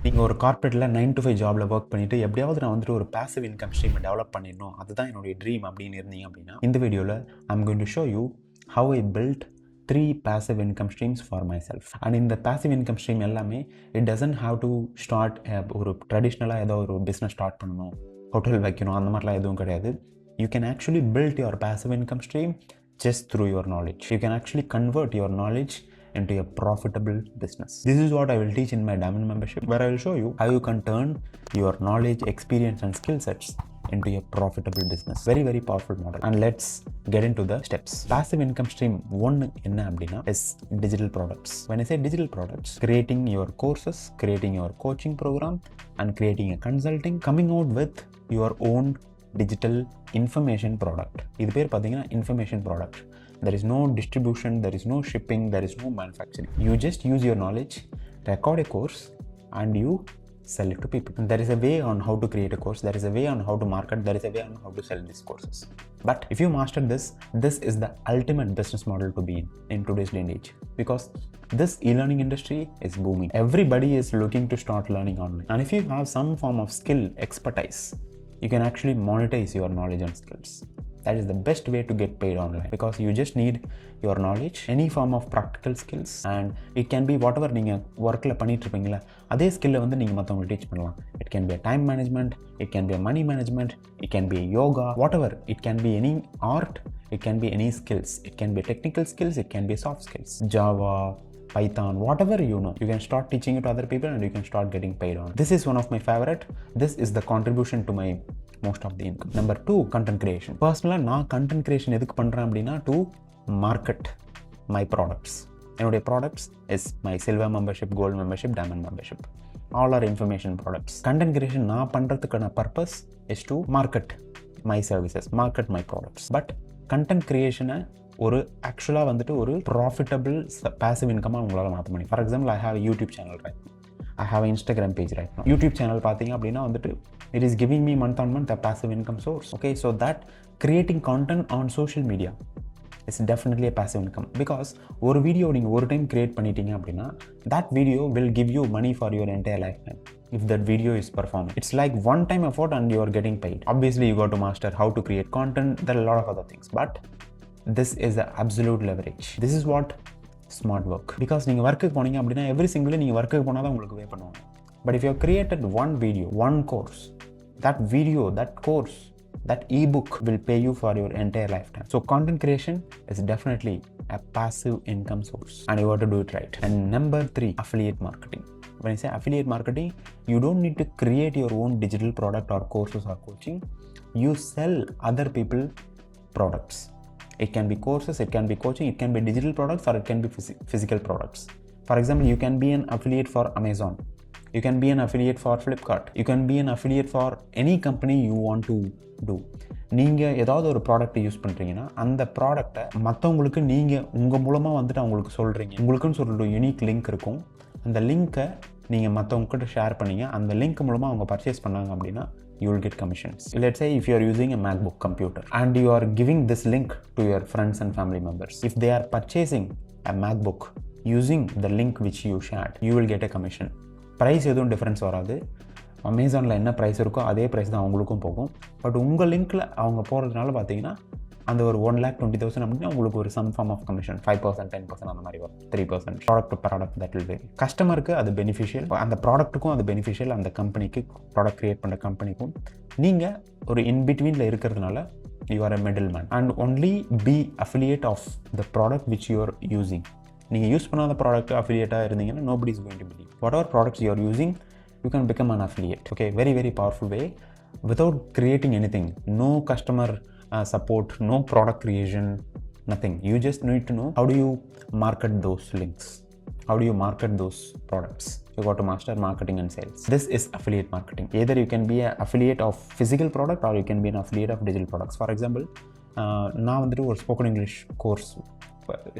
நீங்கள் ஒரு கார்ப்பரேட்டில் 9 to 5 ஜாபில் ஒர்க் பண்ணிவிட்டு எப்படியாவது நான் வந்துட்டு ஒரு பாசிவ் இன்கம் ஸ்ட்ரீமை டெவலப் பண்ணிடணும், அதுதான் என்னுடைய ட்ரீம் அப்படின்னு இருந்தீங்க அப்படின்னா இந்த வீடியோவில் I'm going to show you how I built 3 passive income streams for myself. And இந்த passive income stream எல்லாமே it doesn't have to start ஒரு ட்ரெடிஷ்னலாக ஏதோ ஒரு பிஸ்னஸ் ஸ்டார்ட் பண்ணணும், ஹோட்டல் வைக்கணும், அந்த மாதிரிலாம் எதுவும் கிடையாது. You can actually build your passive income stream just through your knowledge. You can actually convert your knowledge into a profitable business. This is what I will teach in my diamond membership, where I will show you how you can turn your knowledge, experience and skill sets into a profitable business. Very very powerful model. And let's get into the steps. Passive income stream 1 enna appadina is digital products. When I say digital products, creating your courses, creating your coaching program and creating a consulting, coming out with your own digital information product. இது பேர் பார்த்தீங்கன்னா information product. There is no distribution, there is no shipping, there is no manufacturing. You just use your knowledge, record a course and you sell it to people. And there is a way on how to create a course, there is a way on how to market, there is a way on how to sell these courses. But if you master this is the ultimate business model to be in today's day and age, because this e-learning industry is booming. Everybody is looking to start learning online. And if you have some form of skill, expertise, you can actually monetize your knowledge and skills. That is the best way to get paid online, because you just need your knowledge, any form of practical skills, and it can be whatever நீங்க workல பண்ணிட்டு இருப்பீங்களா அதே ஸ்கில்லை வந்து நீங்க மற்றவங்களுக்கு teach பண்ணலாம். It can be a time management, it can be a money management, it can be a yoga, whatever. It can be any art, it can be any skills, it can be technical skills, it can be soft skills, Java, Python, whatever you know, you can start teaching it to other people and you can start getting paid on. This is one of my favorite. This is the contribution to my most of the income. Number 2, content creation. Personally, நான் content creation எதுக்கு பண்றேன் அப்படின்னா to market my products. என்னுடைய products is my silver membership, gold membership, diamond membership. All are information products. Content creation நான் பண்றதுக்கான purpose is to market my services, market my products. But content creation ஒரு ஆக்சுவலாக வந்துட்டு ஒரு profitable passive இன்கமாக உங்களால் மாற்ற முடியும். For example, I have YouTube channel right, I have Instagram page right. YouTube channel பார்த்தீங்க அப்படின்னா வந்துட்டு it is giving me month on month a passive income source. Okay, so that creating content on social media it's definitely a passive income. Because ஒரு video நீங்கள் ஒரு time create பண்ணிட்டீங்க அப்படின்னா that video will give you money for your entire lifetime if that video is performing. It's like one time effort and you are getting paid. Obviously you got to master how to create content, there are a lot of other things, but this is the absolute leverage. This is what smart work. Because நீங்கள் ஒர்க்குக்கு போனீங்க அப்படின்னா every single நீங்கள் ஒர்க்குக்கு போனால் தான் உங்களுக்கு வே பண்ணுவாங்க. But if you have created one video, one course, that video, that course, that ebook will pay you for your entire lifetime. So content creation is definitely a passive income source and you have to do it right. And number 3, affiliate marketing. When I say affiliate marketing, you don't need to create your own digital product or courses or coaching. You sell other people products. It can be courses, it can be coaching, it can be digital products or it can be physical products. For example, you can be an affiliate for Amazon. You can be an affiliate for Flipkart. You can be an affiliate for any company you want to do. நீங்கள் ஏதாவது ஒரு ப்ராடக்ட்டை use பண்ணுறீங்கன்னா அந்த ப்ராடக்ட்டை மற்றவங்களுக்கு நீங்கள் உங்கள் மூலமாக வந்துட்டு அவங்களுக்கு சொல்கிறீங்க. உங்களுக்குன்னு சொல்லிட்டு யூனிக் லிங்க் இருக்கும். அந்த லிங்க்கை நீங்கள் மற்றவங்ககிட்ட ஷேர் பண்ணீங்க, அந்த லிங்க் மூலமாக அவங்க பர்ச்சேஸ் பண்ணாங்க அப்படின்னா you will get commissions. Let's say if you are using a MacBook computer and you are giving this link to your friends and family members, if they are purchasing a MacBook using the link which you shared, you will get a commission. Price எதுவும் difference வராது. அமேசானில் என்ன price இருக்கோ அதே price தான் அவங்களுக்கும் போகும். But உங்கள் லிங்க்கில் அவங்க போகிறதுனால பார்த்தீங்கன்னா அந்த ஒரு 1,20,000 அப்படின்னா உங்களுக்கு ஒரு சம் ஃபார்ம் ஆஃப் கமிஷன் 5%, 10% அந்த மாதிரி வரும், 3% product product that will vary. கஸ்டமருக்கு அது பெனிஃபிஷியல், அந்த ப்ராடக்ட்டுக்கும் அது பெனிஃபிஷியல், அந்த கம்பெனிக்கு ப்ராடக்ட் க்ரியேட் பண்ணுற கம்பெனிக்கும். நீங்கள் ஒரு இன்பிட்வீனில் இருக்கிறதுனால you are a middleman and only be affiliate of the product which you are using. நீங்கள் யூஸ் பண்ணாத ப்ராடக்ட் அஃபிலியேட்டாக இருந்தீங்கன்னா nobody is going to believe. Whatever products you are using, you can become an affiliate. Okay, very very powerful way without creating anything. No customer support, no product creation, nothing. You just need to know how do you market those links, how do you market those products. You got to master marketing and sales. This is affiliate marketing. Either you can be an affiliate of physical product or you can be an affiliate of digital products. For example, நான் வந்துட்டு ஒரு spoken English course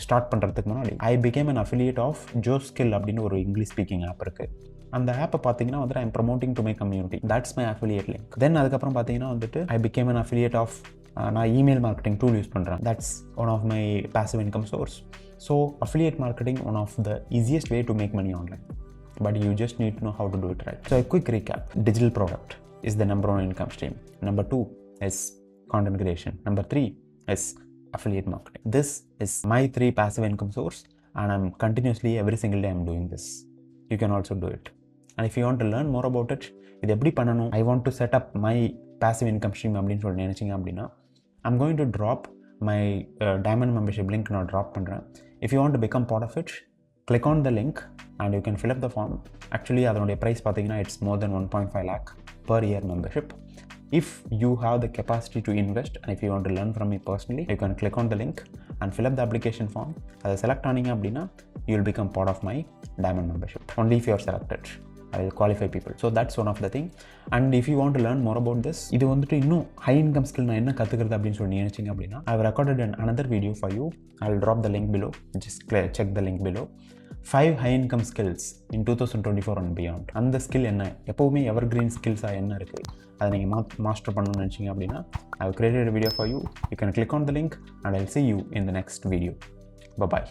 start பண்ணுறதுக்கு முன்னாடி I became an affiliate of Joskill அப்படின்னு ஒரு English speaking app இருக்குது. அந்த ஆப்பை பார்த்தீங்கன்னா வந்துட்டு I'm promoting to my community. That's my affiliate link. Then அதுக்கப்புறம் பார்த்தீங்கன்னா வந்துட்டு I became an affiliate of நான் இமெயில் மார்க்கெட்டிங் டூல் யூஸ் பண்ணுறேன். That's one of my passive income source. So affiliate marketing one of the easiest way to make money online. but you just need to know how to do it right. So a quick recap. Digital product is the number one income stream. Number 2 is content creation. Number 3 is affiliate marketing. This is my 3 passive income source, and I'm continuously every single day I'm doing this. You can also do it. And if you want to learn more about it, இது எப்படி பண்ணணும், I want to set up my passive income stream அப்படின்னு சொல்லி நினைச்சீங்க அப்படின்னா, I'm going to drop my diamond membership link நான் drop பண்ணுறேன். If you want to become part of it, click on the link and you can fill up the form. Actually அதனுடைய price பார்த்தீங்கன்னா it's more than 1.5 lakh per year membership. If you have the capacity to invest and if you want to learn from me personally, you can click on the link and fill up the application form. அதை select ஆனீங்க அப்படின்னா you will become part of my diamond membership. Only if you are selected, I will qualify people. So that's one of the thing. And if you want to learn more about this, இது வந்துட்டு இன்னும் high income skill நான் என்ன கற்றுக்கிறது அப்படின்னு சொல்லி நினைச்சிங்க அப்படின்னா, I have recorded another video for you. I will drop the link below. Just check the link below. 5 high income skills in 2024 and beyond. அந்த ஸ்கில் என்ன, எப்போவுமே எவர்கிரீன் ஸ்கில்ஸாக என்ன இருக்குது, அதை நீங்கள் மாஸ்டர் பண்ணணும்னு நினச்சிங்க அப்படின்னா, I have created a video for you. You can click on the link and I'll see you in the next video. Bye-bye.